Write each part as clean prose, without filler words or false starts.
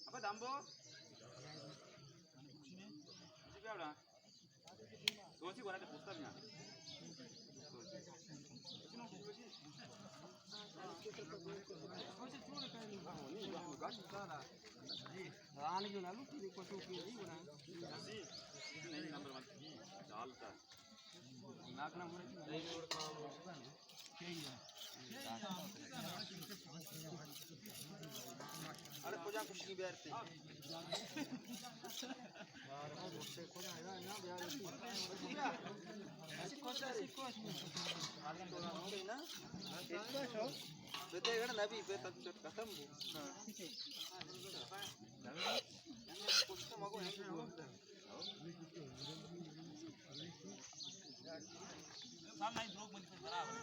Apa dambo? Siapa orang? Kau sih gua ada posternya. आने क्यों ना लूँ तेरे को चुप ही नहीं बना नहीं नंबर वन की डालता नाक ना मुड़े नहीं रोड का चाहिए अरे पूजा कुछ नहीं बैठते यार वो मुझसे कोई आया ना यार ऐसी कौन सा ऐसी कौन आगे तो ना हो गई ना बेटे ना भी बेटा तो खत्म हो कुछ तो मगो है सामने ब्लॉग बन के बराबर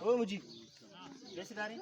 ओ मुझी रेसिदारी